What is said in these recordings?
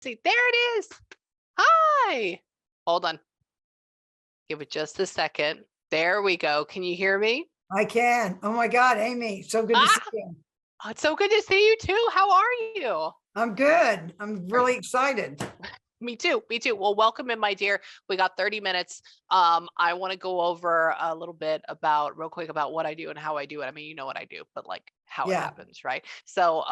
See, there it is. Hi. Hold on. Give it just a second. There we go. Can you hear me? I can. Oh my God, Amy, so good to see Ah, you. oh, it's so good to see you too. How are you? I'm good. I'm really excited. Me too. Me too. Well, welcome in, my dear. We got 30 minutes. I want to go over a little bit about real quick about what I do and how I do it. I mean, you know what I do, but like how it Yeah, happens, right? So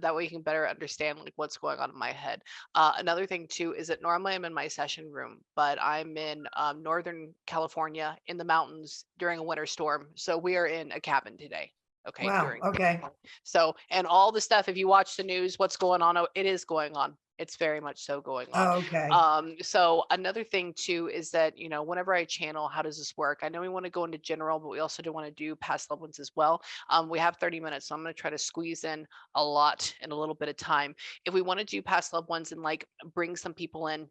that way you can better understand like what's going on in my head. Another thing too is that normally I'm in my session room, but I'm in Northern California in the mountains during a winter storm. So we are in a cabin today. Okay, wow. during Okay. so and all the stuff, if you watch the news, what's going on, it is going on. It's very much so going on. Oh, okay. So another thing too is that, whenever I channel, how does this work? I know we want to go into general, but we also do want to do past loved ones as well. We have 30 minutes, so I'm going to try to squeeze in a lot in a little bit of time. If we want to do past loved ones and like bring some people in,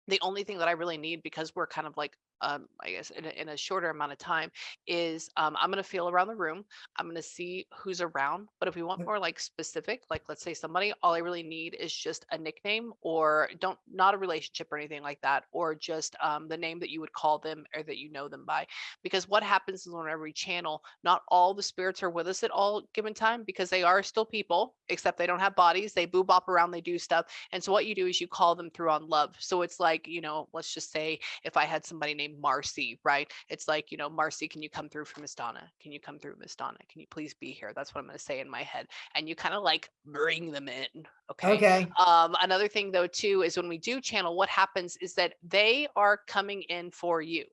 the only thing that I really need, because we're kind of like, I guess in a shorter amount of time, is I'm going to feel around the room. I'm going to see who's around. But if we want more like specific, like let's say somebody, all I really need is just a nickname, or not a relationship or anything like that, or just the name that you would call them or that you know them by. Because what happens is whenever we channel, not all the spirits are with us at all given time, because they are still people, except they don't have bodies. They boo bop around, they do stuff. And so what you do is you call them through on love. So it's like, let's just say if I had somebody named Marcy, right? It's like, Marcy, can you come through for Miss Donna? Can you come through, Miss Donna? Can you please be here? That's what I'm going to say in my head. And you kind of like bring them in. Okay. Okay. Another thing though, too, is when we do channel, what happens is that they are coming in for you.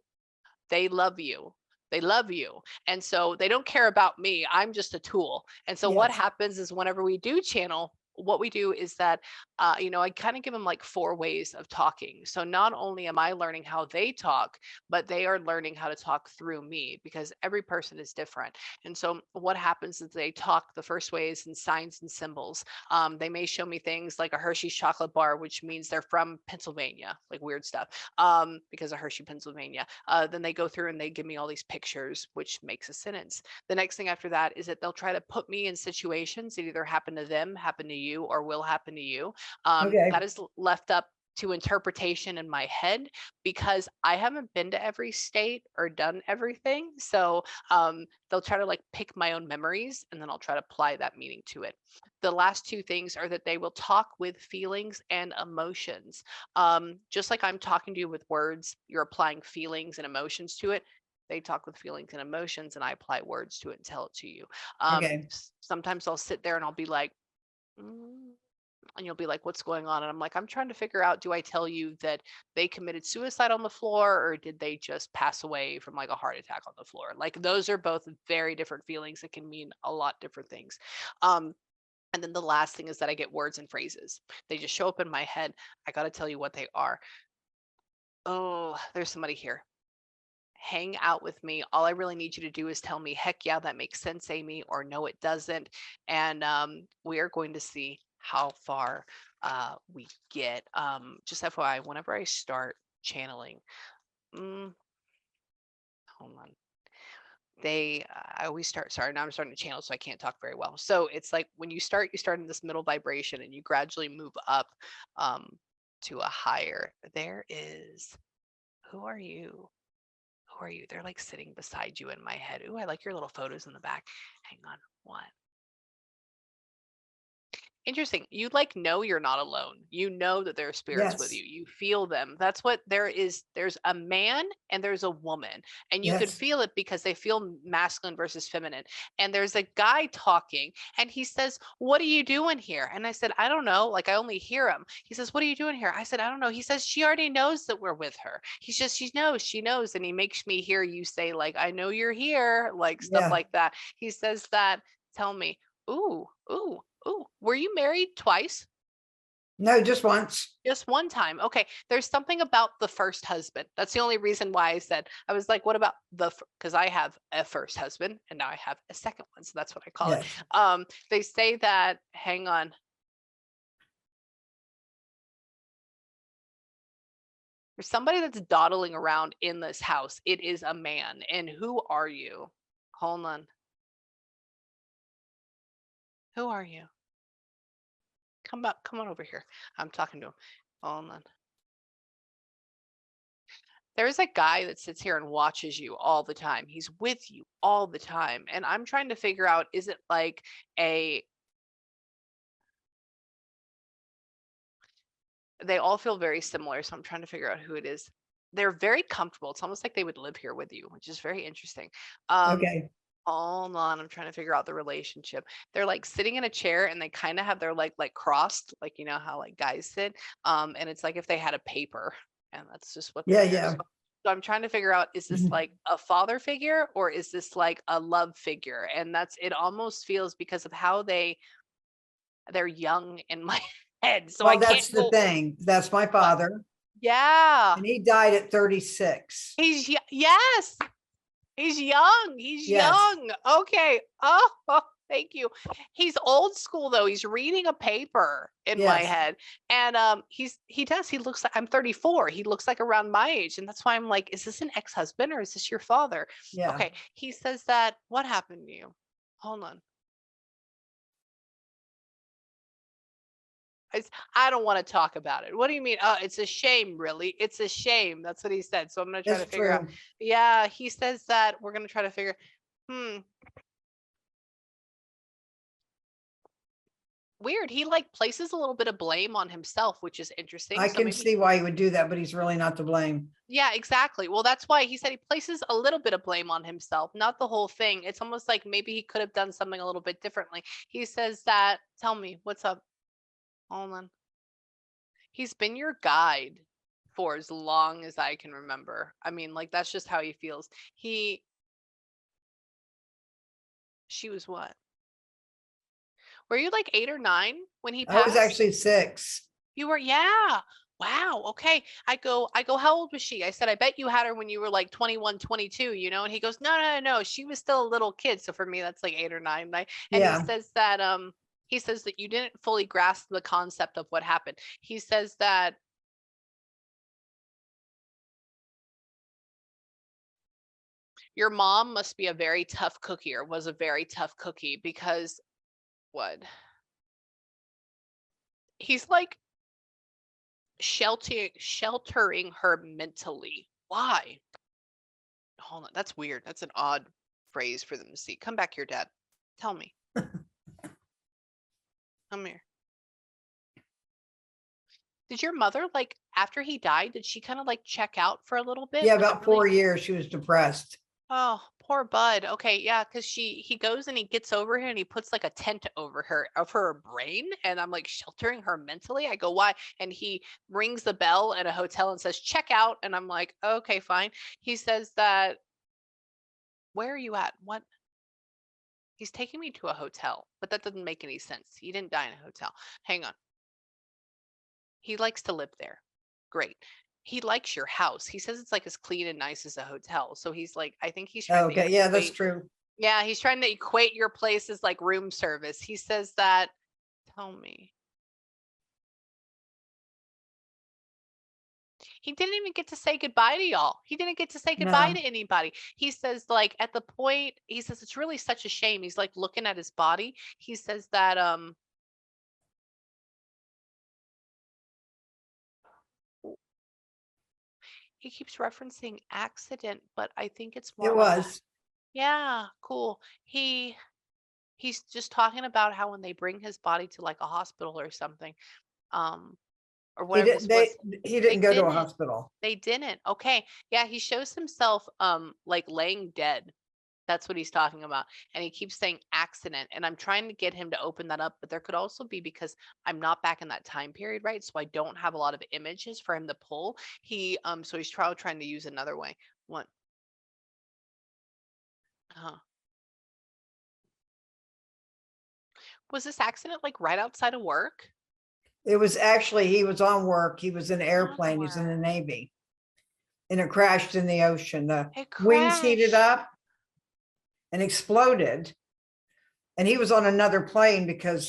They love you. They love you. And so they don't care about me. I'm just a tool. And so what Yes. happens is whenever we do channel, what we do is that, I kind of give them like 4 ways of talking. So not only am I learning how they talk, but they are learning how to talk through me, because every person is different. And so what happens is they talk, the first way is in signs and symbols. They may show me things like a Hershey's chocolate bar, which means they're from Pennsylvania, like weird stuff, because of Hershey, Pennsylvania. Then they go through and they give me all these pictures, which makes a sentence. The next thing after that is that they'll try to put me in situations that either happen to them, happen to you, or will happen to you. Okay. That is left up to interpretation in my head, because I haven't been to every state or done everything. So they'll try to like pick my own memories, and then I'll try to apply that meaning to it. The last two things are that they will talk with feelings and emotions. Just like I'm talking to you with words, you're applying feelings and emotions to it. They talk with feelings and emotions, and I apply words to it and tell it to you. Okay. Sometimes I'll sit there and I'll be like, "Mm," and you'll be like, what's going on? And I'm like, I'm trying to figure out, do I tell you that they committed suicide on the floor, or did they just pass away from like a heart attack on the floor? Like those are both very different feelings that can mean a lot different things. And then the last thing is that I get words and phrases. They just show up in my head. I got to tell you what they are. Oh, there's somebody here. Hang out with me. All I really need you to do is tell me, heck yeah, that makes sense, Amy, or no, it doesn't. And we are going to see how far we get. Just FYI, whenever I start channeling, mm, hold on. I always start, sorry, now I'm starting to channel, so I can't talk very well. So it's like when you start in this middle vibration and you gradually move up um, to a higher. There is, who are you? Who are you? They're like sitting beside you in my head. Ooh, I like your little photos in the back. Hang on. What? Interesting. You like know you're not alone. You know that there are spirits with Yes. you. You feel them. That's what there is. There's a man and there's a woman. And you could Yes. feel it because they feel masculine versus feminine. And there's a guy talking and he says, "What are you doing here?" And I said, "I don't know. Like I only hear him." He says, "What are you doing here?" I said, "I don't know." He says, "She already knows that we're with her." He's just, she knows. And he makes me hear you say, like, "I know you're here," like stuff Yeah. like that. He says that. Tell me, ooh, ooh. Ooh, were you married twice? No, just once. Just one time. Okay. There's something about the first husband. That's the only reason why I said, I was like, what about because I have a first husband and now I have a second one. So that's what I call it. Yes. They say that, hang on. There's somebody that's dawdling around in this house. It is a man. And who are you? Hold on. Who are you? come on over here. I'm talking to him. Hold on. There's a guy that sits here and watches you all the time. He's with you all the time. And I'm trying to figure out, is it like a they all feel very similar, so I'm trying to figure out who it is. They're very comfortable. It's almost like they would live here with you, which is very interesting. Okay. Hold on, I'm trying to figure out the relationship. They're like sitting in a chair and they kind of have their like crossed, like you know how like guys sit. And it's like if they had a paper, and that's just what Yeah, they're here. yeah. So I'm trying to figure out, is this like a father figure or is this like a love figure? And that's it almost feels because of how they're young in my head. So I Well, can't that's the go thing. That's my what? father, Yeah. and he died at 36. Yes. He's young. He's Yes. young. Okay. Oh, thank you. He's old school though. He's reading a paper in my Yes. head. And he looks like I'm 34. He looks like around my age. And that's why I'm like, is this an ex-husband or is this your father? Yeah. Okay. He says that what happened to you? Hold on. I don't want to talk about it. What do you mean? It's a shame, really. It's a shame. That's what he said. So I'm going to try to That's figure out. true. Yeah, he says that we're going to try to figure. Hmm. Weird. He like places a little bit of blame on himself, which is interesting. I So can maybe, see why he would do that, but he's really not to blame. yeah, exactly. Well, that's why he said he places a little bit of blame on himself, not the whole thing. It's almost like maybe he could have done something a little bit differently. He says that, tell me, what's up? Hold on. He's been your guide for as long as I can remember. I mean, like that's just how he feels. She was what? Were you like 8 or 9 when he I was passed? actually 6. You were, yeah. Wow. Okay. I go, how old was she? I said, I bet you had her when you were like 21, 22, you know? And he goes, no, no, no, no. She was still a little kid. So for me, that's like 8 or 9. And Yeah. he says that you didn't fully grasp the concept of what happened. He says that your mom must be a very tough cookie or was a very tough cookie because what? He's like sheltering her mentally. Why? Hold on. That's weird. That's an odd phrase for them to see. Come back here, Dad. Tell me. Come here. Did your mother, like, after he died, did she kind of like check out for a little bit? Yeah, Was it about really? 4 years she was depressed. Oh, poor Bud. Okay, yeah, because he goes and he gets over here and he puts like a tent over her of her brain, and I'm like sheltering her mentally. I go, why? And he rings the bell at a hotel and says, check out. And I'm like, okay, fine. He says that, where are you at? What? He's taking me to a hotel, but that doesn't make any sense. He didn't die in a hotel. Hang on. He likes to live there. Great. He likes your house. He says it's like as clean and nice as a hotel. So he's like, I think he's trying to Okay. Yeah, that's equate. true. Yeah, he's trying to equate your place as like room service. He says that, tell me. He didn't even get to say goodbye to y'all. He didn't get to say goodbye No, to anybody. He says, like, at the point, he says it's really such a shame. He's like looking at his body. He says that he keeps referencing accident, but I think it's more it like a, was. yeah, cool. He's just talking about how when they bring his body to like a hospital or something, um, or He whatever didn't this was, he they didn't go to a didn't. hospital. They didn't. Okay. Yeah, he shows himself like laying dead. That's what he's talking about. And he keeps saying accident. And I'm trying to get him to open that up, but there could also be because I'm not back in that time period, right? So I don't have a lot of images for him to pull. So he's trying to use another way. What? Uh-huh. Was this accident like right outside of work? It was actually he was on work. He was in an On airplane. He's in the work. Navy. And it crashed in the ocean. The It wings heated crashed. up and exploded. And he was on another plane because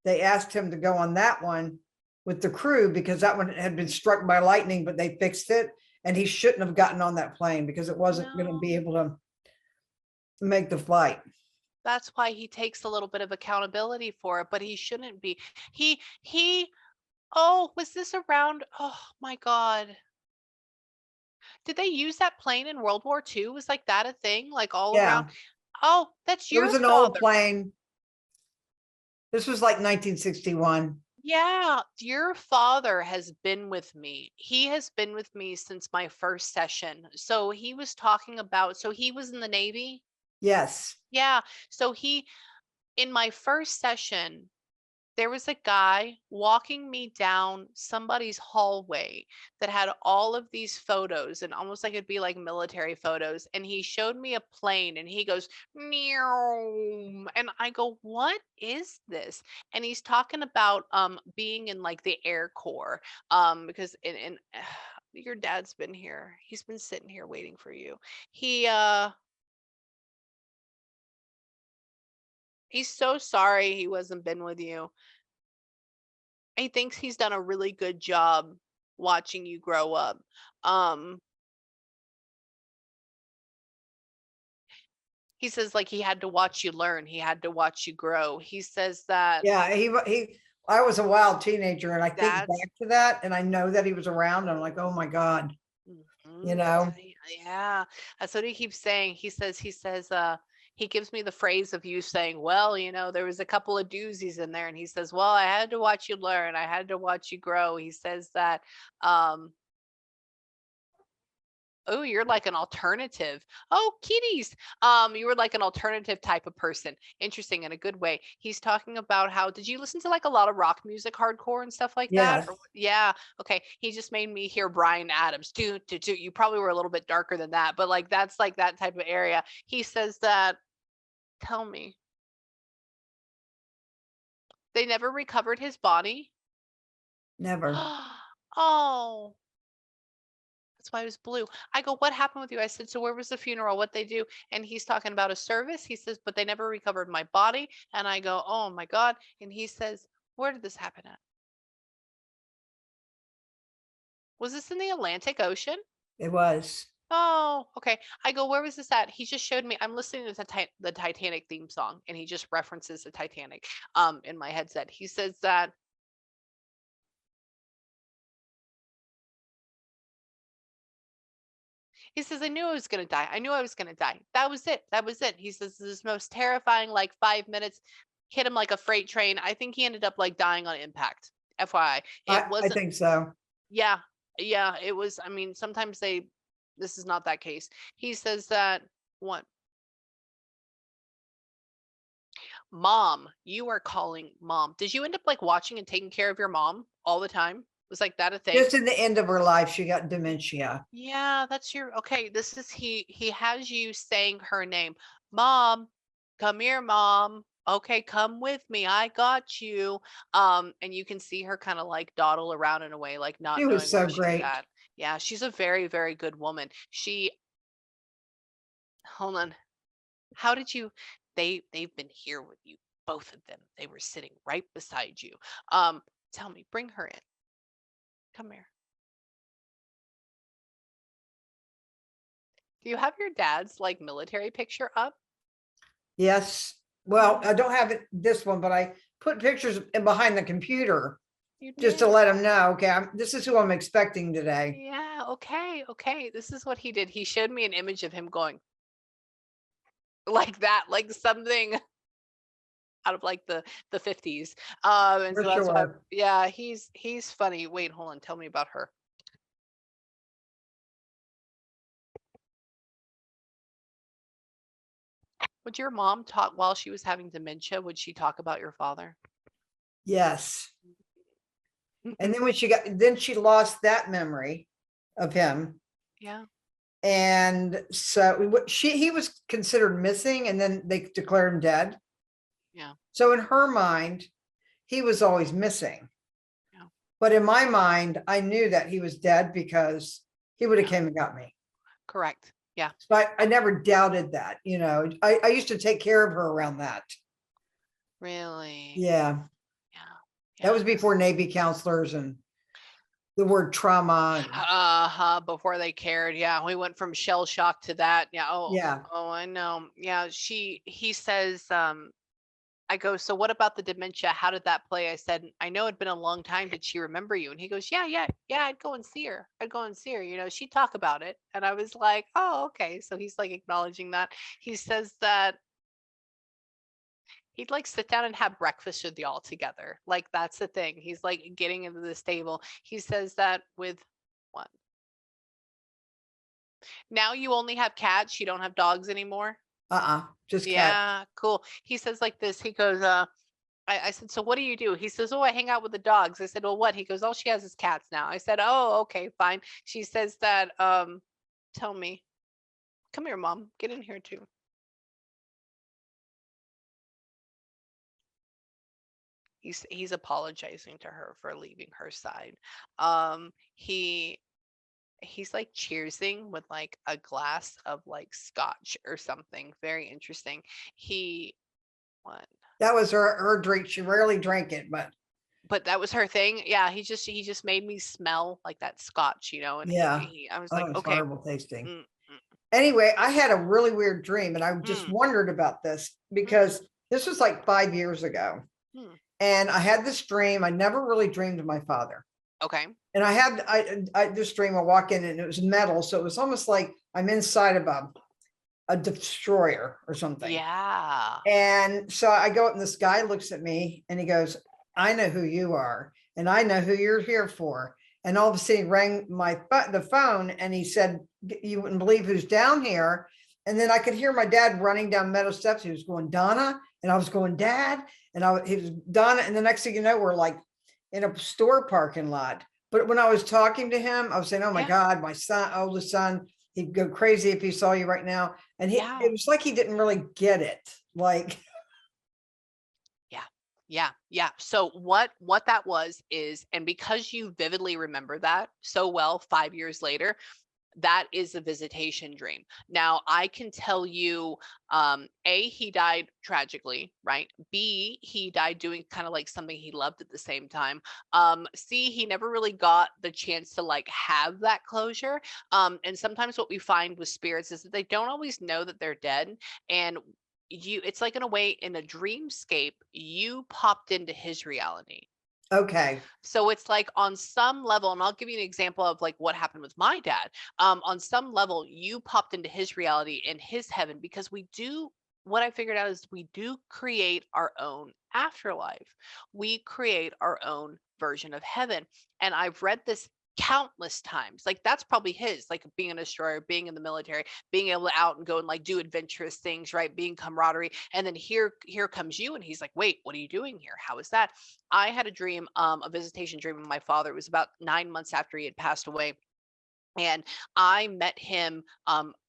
they asked him to go on that one with the crew because that one had been struck by lightning, but they fixed it. And he shouldn't have gotten on that plane because it wasn't going to be No. able to make the flight. That's why he takes a little bit of accountability for it, but he shouldn't be. He oh, was this around? Oh my God. Did they use that plane in World War II? Was like that a thing? Like all around? Yeah, Oh, that's it your was an old father. plane. This was like 1961. Yeah, your father has been with me. He has been with me since my first session. So he was talking about, so he was in the Navy. Yes. Yeah. So in my first session, there was a guy walking me down somebody's hallway that had all of these photos and almost like it'd be like military photos. And he showed me a plane and he goes, "Meow." And I go, "What is this?" And he's talking about being in like the Air Corps. Because in your dad's been here. He's been sitting here waiting for you. He's so sorry he wasn't been with you. He thinks he's done a really good job watching you grow up. Um, he says like he had to watch you learn, he had to watch you grow. He says that Yeah, I was a wild teenager and I think that's back to that and I know that he was around. And I'm like, oh my God, you mhm, know, yeah, that's what he keeps saying. He says, he gives me the phrase of you saying, "Well, there was a couple of doozies in there," and he says, "Well, I had to watch you learn. I had to watch you grow." He says that, um, oh, you're like an alternative. Oh, kitties. You were like an alternative type of person. Interesting in a good way. He's talking about how did you listen to like a lot of rock music, hardcore and stuff like that? yes, Yeah. Okay. He just made me hear Brian Adams. Do. You probably were a little bit darker than that, but like that's like that type of area. He says that, tell me, they never recovered his body. never. Oh, that's why it was blue. I go, "What happened with you?" I said, "So where was the funeral? What they do?" And he's talking about a service. He says, "But they never recovered my body." And I go, "Oh my God." And he says, "Where did this happen at? Was this in the Atlantic Ocean?" It was. Oh, okay. I go, "Where was this at?" He just showed me. I'm listening to the Titanic theme song, and he just references the Titanic in my headset. He says that he says, "I knew I was going to die. I knew I was going to die. That was it. That was it." He says, "This most terrifying, like 5 minutes, hit him like a freight train." I think he ended up like dying on impact. FYI. It I wasn't, think so. yeah, yeah, it was. I mean, sometimes this is not that case. He says that, what? Mom, you are calling mom. Did you end up like watching and taking care of your mom all the time? Was like that a thing? Just in the end of her life, she got dementia. Yeah, that's your okay. This is he has you saying her name. "Mom, come here, mom. Okay, come with me. I got you." And you can see her kind of like dawdle around in a way, like not She was knowing so where she's great. at. Yeah, she's a very, very good woman. Hold on. How did you they've been here with you, both of them. They were sitting right beside you. Um, Tell me, bring her in. Come here. Do you have your dad's like military picture up? Yes. Well, I don't have it, this one, but I put pictures in behind the computer You just to did. let them know, okay, this is who I'm expecting today. Yeah, okay, okay. This is what he did. He showed me an image of him going like that, like something out of like the 50s. And For so that's why, sure. yeah, he's funny. Wait, hold on. Tell me about her. Would your mom talk while she was having dementia? Would she talk about your father? Yes. And then then she lost that memory of him. Yeah, And so he was considered missing and then they declared him dead. yeah, So in her mind, he was always missing. yeah, But in my mind, I knew that he was dead because he would have yeah. came and got me. Correct. Yeah. So I never doubted that, I used to take care of her around that. Really. Yeah. Yeah. That Yeah. was before Navy counselors and the word trauma. Before they cared. Yeah, we went from shell shock to that. Yeah. Yeah. Oh, I know. Yeah, he says, I go, so what about the dementia? How did that play? I said, I know it'd been a long time. Did she remember you? And he goes, yeah, I'd go and see her. I'd go and see her. She'd talk about it. And I was like, oh, okay. So he's like acknowledging that. He says that he'd like sit down and have breakfast with y'all together. Like, that's the thing. He's like getting into this table. He says that with what? Now you only have cats. You don't have dogs anymore. Just cat. Yeah, cool. He says like this. He goes, I said, so what do you do? He says, oh, I hang out with the dogs. I said, well, what? He goes, all she has is cats now. I said, oh, okay, fine. She says that, tell me, come here, mom, get in here too. He's apologizing to her for leaving her side. He's like cheersing with like a glass of like scotch or something. Very interesting. What? That was her drink. She rarely drank it, But that was her thing. Yeah, he just made me smell like that scotch, and yeah. I was Oh, like, it's okay. horrible tasting. Mm, Anyway, I had a really weird dream, and I just Mm. wondered about this because this was like 5 years ago. And I had this dream. I never really dreamed of my father. Okay. And I had this dream. I walk in and it was metal, so it was almost like I'm inside of a destroyer or something. Yeah. And so I go up and this guy looks at me and he goes, I know who you are and I know who you're here for. And all of a sudden he rang the phone and he said, you wouldn't believe who's down here. And then I could hear my dad running down meadow steps. He was going, Donna. And I was going, Dad. And he was Donna. And the next thing you know, we're like in a store parking lot. But when I was talking to him, I was saying, oh my God, my oldest son, he'd go crazy if he saw you right now. And it was like he didn't really get it. Like, yeah. So what that was is, and because you vividly remember that so well 5 years later, that is a visitation dream. Now I can tell you, A, he died tragically, right? B, he died doing kind of like something he loved at the same time. C, he never really got the chance to like have that closure. And sometimes what we find with spirits is that they don't always know that they're dead. And it's like in a way, in a dreamscape, you popped into his reality. okay. So it's like on some level, and I'll give you an example of like what happened with my dad. On some level, you popped into his reality in his heaven, because what I figured out is we do create our own afterlife. We create our own version of heaven. And I've read this countless times. Like, that's probably his, like being a destroyer, being in the military, being able to out and go and like do adventurous things, right? Being camaraderie. And then here comes you, and he's like, wait, what are you doing here? How is that? I had a dream, a visitation dream of my father. It was about 9 months after he had passed away. And I met him.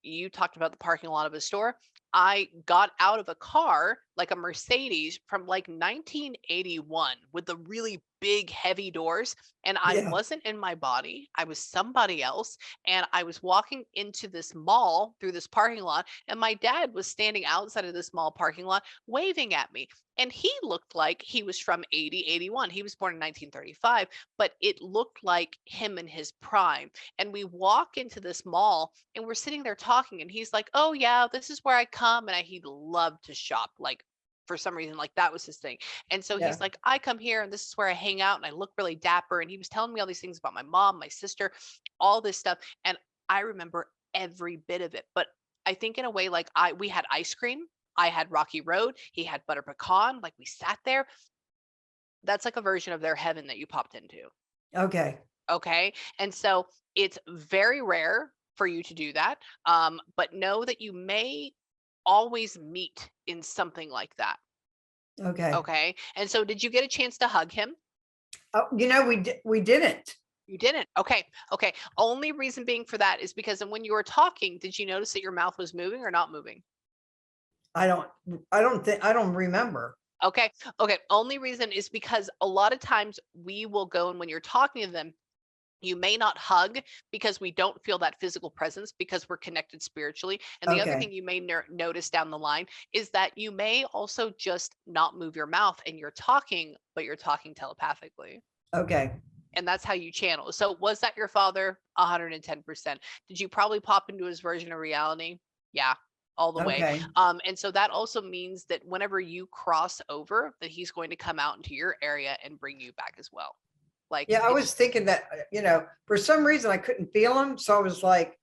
You talked about the parking lot of a store. I got out of a car, like a Mercedes from like 1981, with the really big, heavy doors. And I Yeah. wasn't in my body. I was somebody else. And I was walking into this mall through this parking lot. And my dad was standing outside of this mall parking lot waving at me. And he looked like he was from 80, 81. He was born in 1935, but it looked like him in his prime. And we walk into this mall and we're sitting there talking, and he's like, oh yeah, this is where I come. And he loved to shop, like for some reason, like that was his thing. And so he's like, I come here and this is where I hang out and I look really dapper. And he was telling me all these things about my mom, my sister, all this stuff. And I remember every bit of it. But I think in a way, like we had ice cream. I had Rocky Road. He had butter pecan. Like, we sat there. That's like a version of their heaven that you popped into. Okay. Okay. And so it's very rare for you to do that. But know that you may always meet in something like that. Okay. Okay. And so did you get a chance to hug him? Oh, we didn't. You didn't. Okay. Okay. Only reason being for that is because when you were talking, did you notice that your mouth was moving or not moving? I don't remember. Okay. Okay. Only reason is because a lot of times we will go, and when you're talking to them, you may not hug because we don't feel that physical presence, because we're connected spiritually. And the other thing you may notice down the line is that you may also just not move your mouth, and you're talking, but you're talking telepathically. Okay. And that's how you channel. So was that your father? 110%. Did you probably pop into his version of reality? Yeah, all the way. Okay. And so that also means that whenever you cross over, that he's going to come out into your area and bring you back as well. Like Yeah, I it's was thinking that, for some reason I couldn't feel him. So I was like,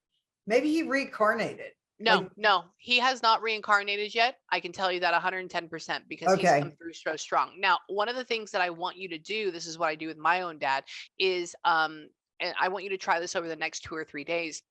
maybe he reincarnated. no, Like, no, he has not reincarnated yet. I can tell you that 110% because he's come okay. through so strong. Now, one of the things that I want you to do, this is what I do with my own dad, is and I want you to try this over the next 2 or 3 days.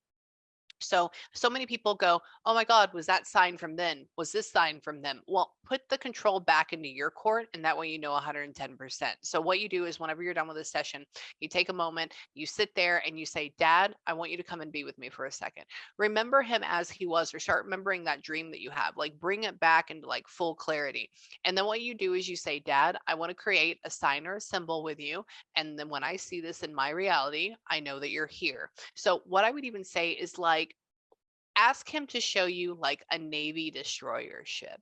So many people go, oh my God, was that sign from then? Was this sign from them? Well, put the control back into your court, and that way you know 110%. So what you do is whenever you're done with a session, you take a moment, you sit there and you say, Dad, I want you to come and be with me for a second. Remember him as he was, or start remembering that dream that you have. Like bring it back into like full clarity. And then what you do is you say, Dad, I want to create a sign or a symbol with you. And then when I see this in my reality, I know that you're here. So what I would even say is like, ask him to show you like a Navy destroyer ship.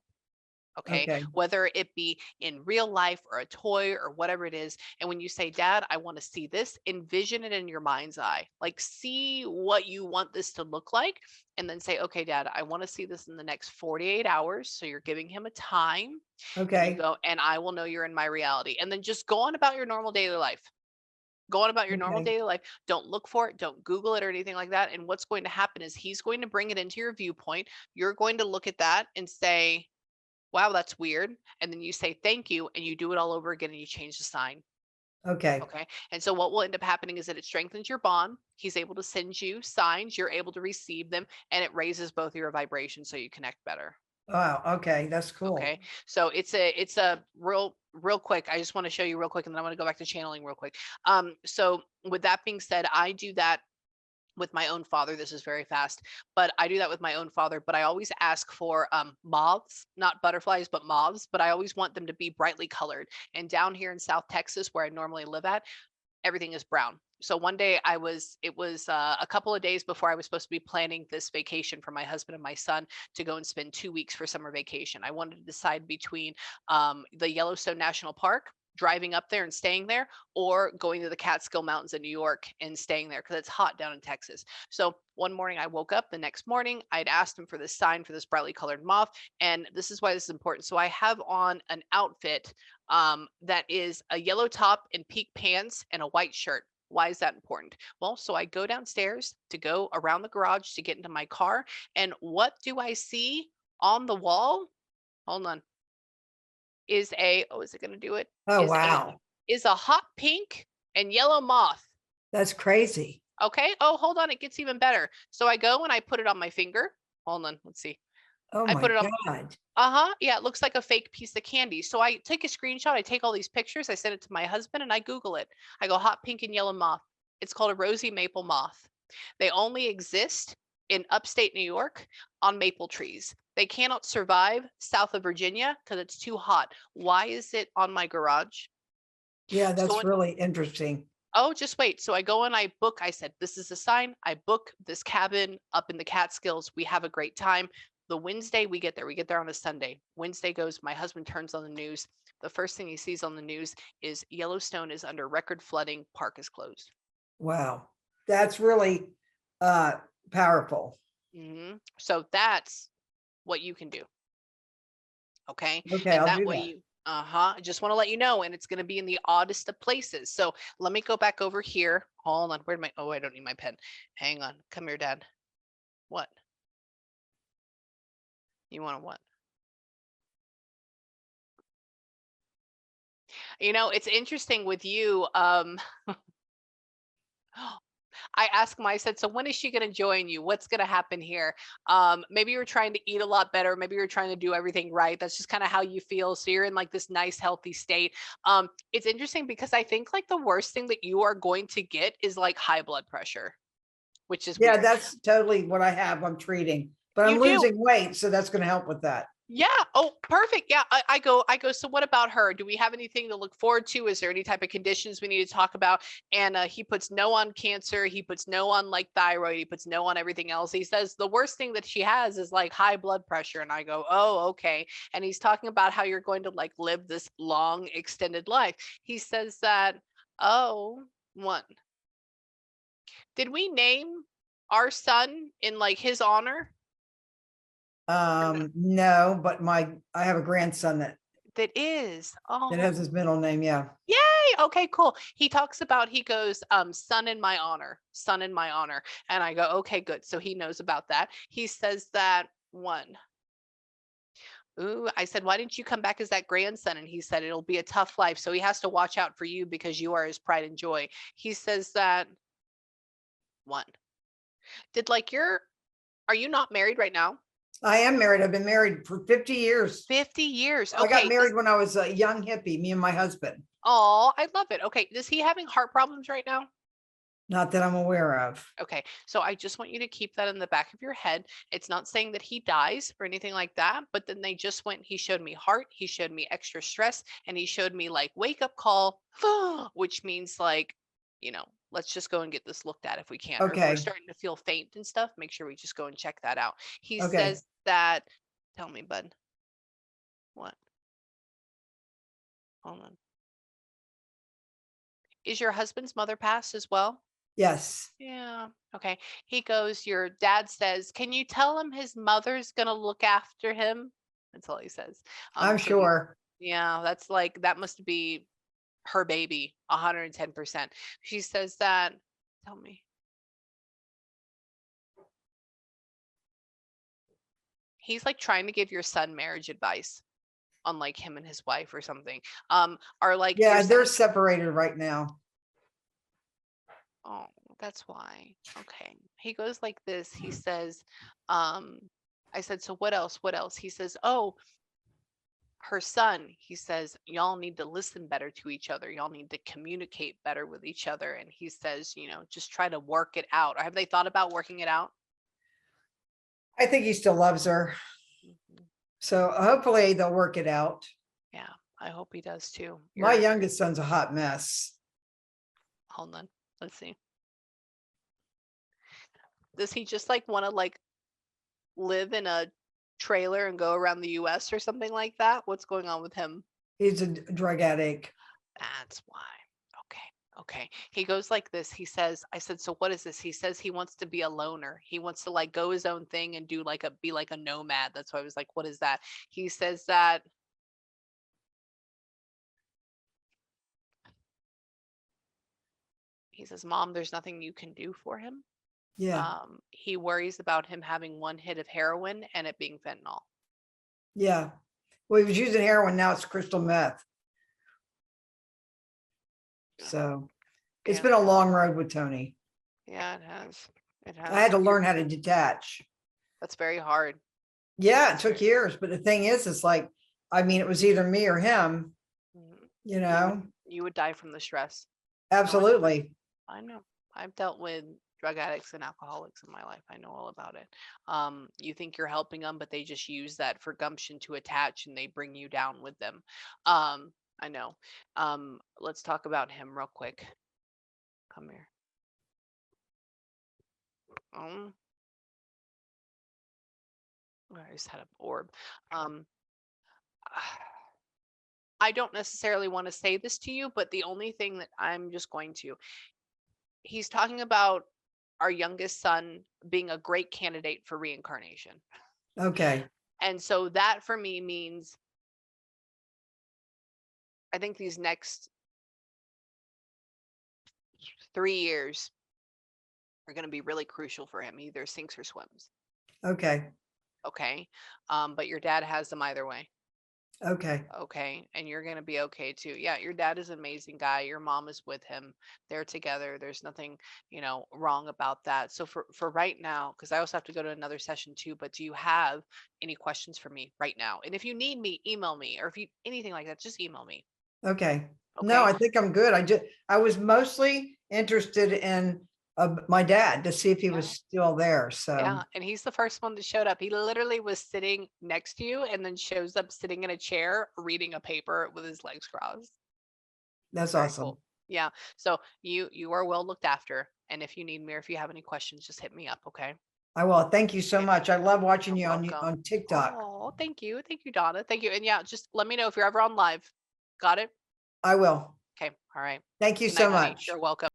Okay. Okay. Whether it be in real life or a toy or whatever it is. And when you say, Dad, I want to see this, envision it in your mind's eye. Like, see what you want this to look like. And then say, okay, Dad, I want to see this in the next 48 hours. So you're giving him a time. And you Okay. go, and I will know you're in my reality. And then just go on about your normal daily life. Go on about your normal Okay. daily life. Don't look for it. Don't Google it or anything like that. And what's going to happen is he's going to bring it into your viewpoint. You're going to look at that and say, wow, that's weird. And then you say, thank you. And you do it all over again and you change the sign. Okay. Okay. And so what will end up happening is that it strengthens your bond. He's able to send you signs. You're able to receive them and it raises both your vibrations so you connect better. Wow. Okay. That's cool. Okay. So it's a real quick. I just want to show you real quick and then I want to go back to channeling real quick. So with that being said, I do that with my own father. This is very fast, but I do that with my own father. But I always ask for moths, not butterflies, but moths. But I always want them to be brightly colored. And down here in South Texas, where I normally live at, everything is brown. So one day it was a couple of days before I was supposed to be planning this vacation for my husband and my son to go and spend 2 weeks for summer vacation. I wanted to decide between the Yellowstone National Park, driving up there and staying there, or going to the Catskill Mountains in New York and staying there because it's hot down in Texas. So one morning I woke up, the next morning I'd asked him for this sign for this brightly colored moth. And this is why this is important. So I have on an outfit that is a yellow top and peak pants and a white shirt. Why is that important? Well, so I go downstairs to go around the garage to get into my car. And what do I see on the wall? Hold on. Is it going to do it? Oh, wow. Is a hot pink and yellow moth. That's crazy. Okay. Oh, hold on. It gets even better. So I go and I put it on my finger. Hold on. Let's see. Oh I my put it on. God. Yeah, it looks like a fake piece of candy. So I take a screenshot, I take all these pictures, I send it to my husband and I Google it. I go hot pink and yellow moth. It's called a rosy maple moth. They only exist in upstate New York on maple trees. They cannot survive south of Virginia because it's too hot. Why is it on my garage? Yeah, So that's really interesting. oh, just wait. So I go and I said, this is a sign. I book this cabin up in the Catskills. We have a great time. The Wednesday we get there on a Sunday. Wednesday goes, my husband turns on the news. The first thing he sees on the news is Yellowstone is under record flooding, park is closed. Wow. That's really uh powerful. So that's what you can do. Okay. Okay, And I'll that do way that. you, I just want to let you know, and it's going to be in the oddest of places. So let me go back over here. Hold on. Where'd my, oh, I don't need my pen. Hang on. Come here, Dad. What? You want to what? You know, it's interesting with you. I said, so when is she going to join you? What's going to happen here? Maybe you're trying to eat a lot better. Maybe you're trying to do everything right. That's just kind of how you feel. So you're in like this nice, healthy state. It's interesting because I think like the worst thing that you are going to get is like high blood pressure, which is Yeah, weird. that's totally what I have. I'm treating, but I'm You do. losing weight, so that's going to help with that. Yeah. Oh, perfect. Yeah. I go. So what about her? Do we have anything to look forward to? Is there any type of conditions we need to talk about? And he puts no on cancer. He puts no on like thyroid. He puts no on everything else. He says the worst thing that she has is like high blood pressure. And I go, oh, okay. And he's talking about how you're going to like live this long, extended life. He says that, oh, One. Did we name our son in like his honor? No, but I have a grandson That is. that has Oh, his middle name. Yeah. yay. Okay, cool. He talks about, he goes, son in my honor, son in my honor. And I go, okay, good. So he knows about that. He says that one. Ooh, I said, why didn't you come back as that grandson? And he said, it'll be a tough life. So he has to watch out for you because you are his pride and joy. He says that one. Did like are you not married right now? I am married. I've been married for 50 years. 50 years. I got Okay. married when I was a young hippie, me and my husband. Oh, I love it. Okay. Is he having heart problems right now? Not that I'm aware of. Okay. So I just want you to keep that in the back of your head. It's not saying that he dies or anything like that, but then they just went, he showed me heart, he showed me extra stress, and he showed me like wake up call, which means like, let's just go and get this looked at if we can. Or if we're Okay. starting to feel faint and stuff, make sure we just go and check that out. He Okay. says that, tell me, bud. What? Hold on. Is your husband's mother passed as well? Yes, Yeah. Okay. He goes, your dad says, can you tell him his mother's gonna look after him? That's all he says. I'm So he, sure. yeah, that's like that must be her baby, 110%. She says that, tell me. He's like trying to give your son marriage advice on like him and his wife or something. Are like your Yeah, son, they're separated right now. oh, that's why. Okay. He goes like this. He says, um, I said, so what else? What else? He says, oh, her son, he says, y'all need to listen better to each other. Y'all need to communicate better with each other. And he says, just try to work it out. Or have they thought about working it out? I think he still loves her. Mhm. So hopefully they'll work it out. Yeah, I hope he does too. My youngest son's a hot mess. Hold on. Let's see. Does he just like want to like live in a trailer and go around the US or something like that? What's going on with him? He's a drug addict. That's why. Okay. Okay. He goes like this. He says, I said, so what is this? He says he wants to be a loner. He wants to like go his own thing and do like be like a nomad. That's why I was like, what is that? He says that he says, Mom, there's nothing you can do for him. Yeah. He worries about him having one hit of heroin and it being fentanyl. Yeah. Well, he was using heroin. Now it's crystal meth. So it's Yeah. been a long road with Tony. Yeah, it has. It has. I had to learn how to detach. That's very hard. Yeah, it took years. But the thing is, it's like, I mean, it was either me or him, Mhm. you know? You would die from the stress. Absolutely. I know. I've dealt with drug addicts and alcoholics in my life. I know all about it. You think you're helping them, but they just use that for gumption to attach and they bring you down with them. I know. Let's talk about him real quick. Come here. Um, I just had an orb. Um, I don't necessarily want to say this to you, but the only thing that I'm just going to, he's talking about our youngest son being a great candidate for reincarnation. Okay. And so that for me means I think these next 3 years are going to be really crucial for him. He either sinks or swims. Okay. Okay. But your dad has them either way. Okay. Okay. And you're going to be okay too. Yeah. Your dad is an amazing guy. Your mom is with him. They're together. There's nothing, wrong about that. So for right now, because I also have to go to another session too, but do you have any questions for me right now? And if you need me, email me, or if you anything like that, just email me. Okay. No, Okay. I think I'm good. I was mostly interested in my dad to see if he was Yeah. still there. So Yeah, and he's the first one that showed up. He literally was sitting next to you and then shows up sitting in a chair reading a paper with his legs crossed. that's Very awesome. cool. Yeah. So you are well looked after. And if you need me or if you have any questions, just hit me up, okay? I will. Thank you so Okay. much. I love watching You're you welcome. on TikTok. Oh, thank you. Thank you, Donna. Thank you. And yeah, just let me know if you're ever on live. Got it? I will. Okay. All right. Thank you Good night, so honey. much. You're welcome.